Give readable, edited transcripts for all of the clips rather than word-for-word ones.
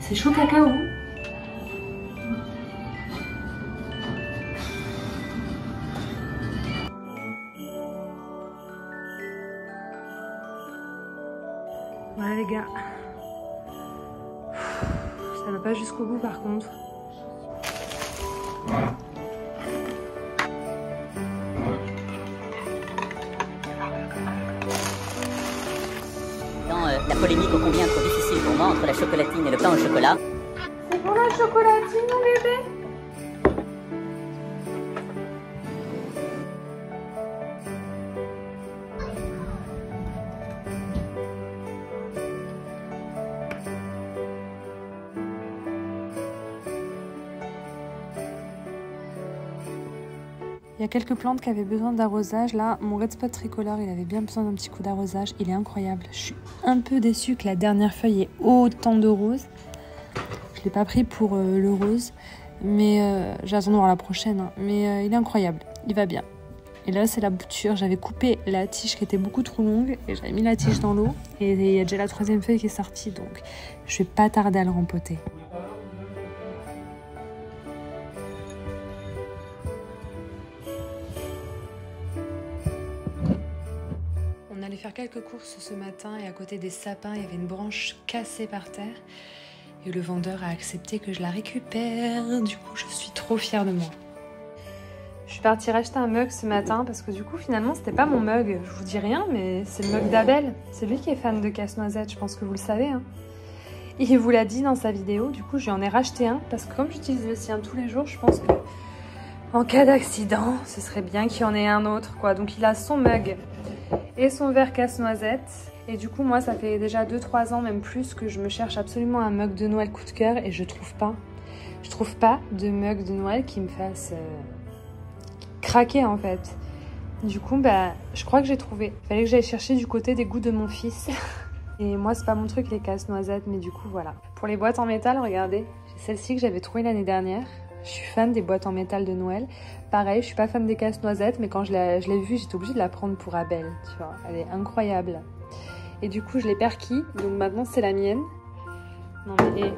C'est chaud cacao. Voilà les gars. Ça va pas jusqu'au bout par contre. La polémique ô combien trop difficile pour moi entre la chocolatine et le pain au chocolat. C'est pour la chocolatine, mon bébé? Il y a quelques plantes qui avaient besoin d'arrosage. Là, mon red spot tricolore, il avait bien besoin d'un petit coup d'arrosage. Il est incroyable. Je suis un peu déçue que la dernière feuille ait autant de rose. Je ne l'ai pas pris pour le rose, mais j'attends de voir la prochaine. Hein. Mais il est incroyable. Il va bien. Et là, c'est la bouture. J'avais coupé la tige qui était beaucoup trop longue et j'avais mis la tige dans l'eau. Et il y a déjà la troisième feuille qui est sortie, donc je vais pas tarder à le rempoter. On allait faire quelques courses ce matin et à côté des sapins, il y avait une branche cassée par terre. Et le vendeur a accepté que je la récupère. Du coup, je suis trop fière de moi. Je suis partie racheter un mug ce matin parce que du coup, finalement, c'était pas mon mug. Je vous dis rien, mais c'est le mug d'Abel. C'est lui qui est fan de casse-noisette, je pense que vous le savez. Hein. Il vous l'a dit dans sa vidéo. Du coup, je lui en ai racheté un parce que comme j'utilise le sien tous les jours, je pense que en cas d'accident, ce serait bien qu'il y en ait un autre, quoi. Donc, il a son mug et son verre casse-noisette. Et du coup, moi, ça fait déjà 2-3 ans, même plus, que je me cherche absolument un mug de Noël coup de cœur et je trouve pas. Je trouve pas de mug de Noël qui me fasse craquer, en fait. Du coup, bah, je crois que j'ai trouvé. Il fallait que j'aille chercher du côté des goûts de mon fils. Et moi, c'est pas mon truc, les casse-noisettes, mais du coup, voilà. Pour les boîtes en métal, regardez, j'ai celle-ci que j'avais trouvée l'année dernière. Je suis fan des boîtes en métal de Noël. Pareil, je suis pas fan des casse-noisettes, mais quand je l'ai vue, j'étais obligée de la prendre pour Abel, tu vois. Elle est incroyable. Et du coup, je l'ai perquis, donc maintenant, c'est la mienne. Non mais,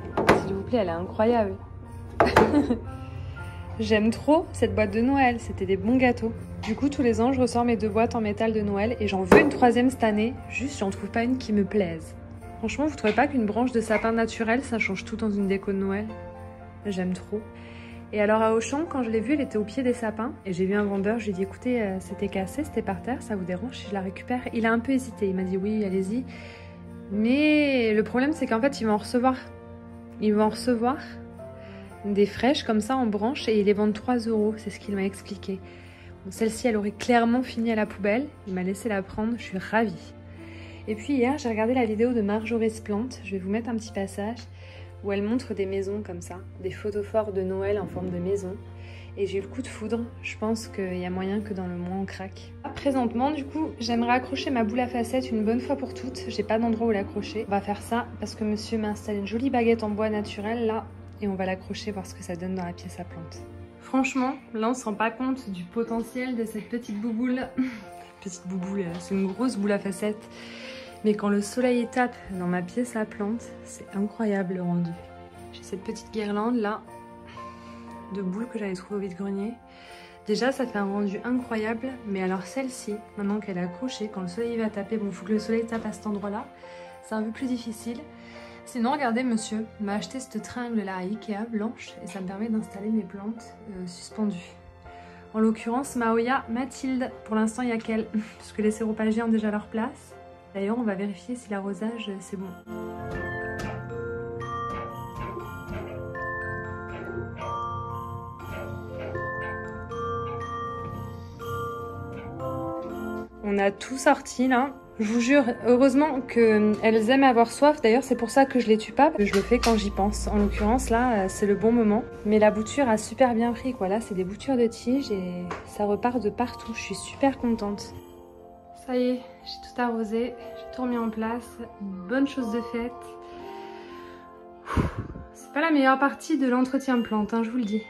s'il vous plaît, elle est incroyable. J'aime trop cette boîte de Noël, c'était des bons gâteaux. Du coup, tous les ans, je ressors mes 2 boîtes en métal de Noël et j'en veux une 3e cette année, juste j'en trouve pas une qui me plaise. Franchement, vous trouvez pas qu'une branche de sapin naturel, ça change tout dans une déco de Noël? J'aime trop. Et alors à Auchan, quand je l'ai vue, elle était au pied des sapins. Et j'ai vu un vendeur, je lui ai dit écoutez, c'était cassé, c'était par terre, ça vous dérange si je la récupère? Il a un peu hésité, il m'a dit oui, allez-y. Mais le problème, c'est qu'en fait, ils vont en recevoir. Ils vont en recevoir des fraîches comme ça en branche et ils les vendent 3 €, c'est ce qu'il m'a expliqué. Bon, celle-ci, elle aurait clairement fini à la poubelle. Il m'a laissé la prendre, je suis ravie. Et puis hier, j'ai regardé la vidéo de Marjorie Plante. Je vais vous mettre un petit passage où elle montre des maisons comme ça, des photos forts de Noël en forme de maison. Et j'ai eu le coup de foudre, je pense qu'il y a moyen que dans le mois on craque. Présentement, du coup, j'aimerais accrocher ma boule à facettes une bonne fois pour toutes. J'ai pas d'endroit où l'accrocher. On va faire ça parce que monsieur m'a installé une jolie baguette en bois naturel là. Et on va l'accrocher, voir ce que ça donne dans la pièce à plantes. Franchement, là on se rend pas compte du potentiel de cette petite bouboule. Petite bouboule, c'est une grosse boule à facettes. Mais quand le soleil tape dans ma pièce à plantes, c'est incroyable le rendu. J'ai cette petite guirlande là, de boules que j'avais trouvée au vide-grenier. Déjà ça fait un rendu incroyable, mais alors celle-ci, maintenant qu'elle est accrochée, quand le soleil va taper, bon il faut que le soleil tape à cet endroit-là, c'est un peu plus difficile. Sinon regardez, monsieur m'a acheté cette tringle là à Ikea blanche et ça me permet d'installer mes plantes suspendues. En l'occurrence Maoya Mathilde, pour l'instant il n'y a qu'elle, puisque les céropagiens ont déjà leur place. D'ailleurs on va vérifier si l'arrosage c'est bon. On a tout sorti là. Je vous jure, heureusement qu'elles aiment avoir soif. D'ailleurs, c'est pour ça que je les tue pas. Je le fais quand j'y pense. En l'occurrence, là, c'est le bon moment. Mais la bouture a super bien pris, quoi. Là, c'est des boutures de tiges et ça repart de partout. Je suis super contente. Ça y est, j'ai tout arrosé. J'ai tout remis en place. Bonne chose de faite. C'est pas la meilleure partie de l'entretien plante, hein, je vous le dis.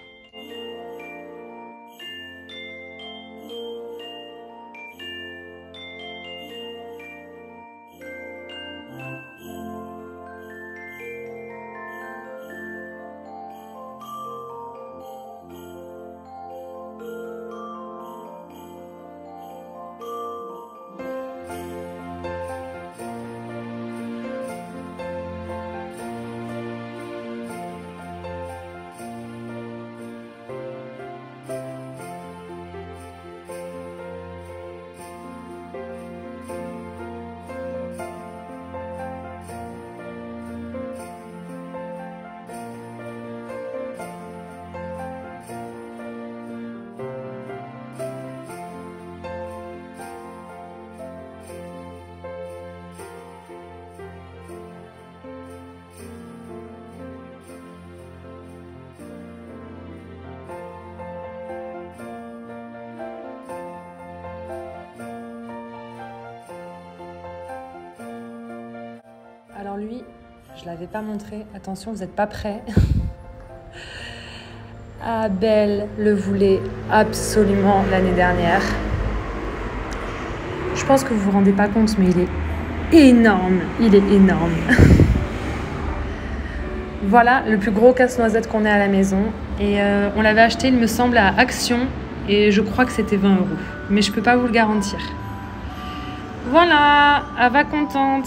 Je ne l'avais pas montré. Attention, vous n'êtes pas prêts. Abel le voulait absolument l'année dernière. Je pense que vous vous rendez pas compte, mais il est énorme. Il est énorme. Voilà le plus gros casse-noisette qu'on ait à la maison. Et on l'avait acheté, il me semble, à Action. Et je crois que c'était 20 €. Mais je peux pas vous le garantir. Voilà, elle va contente.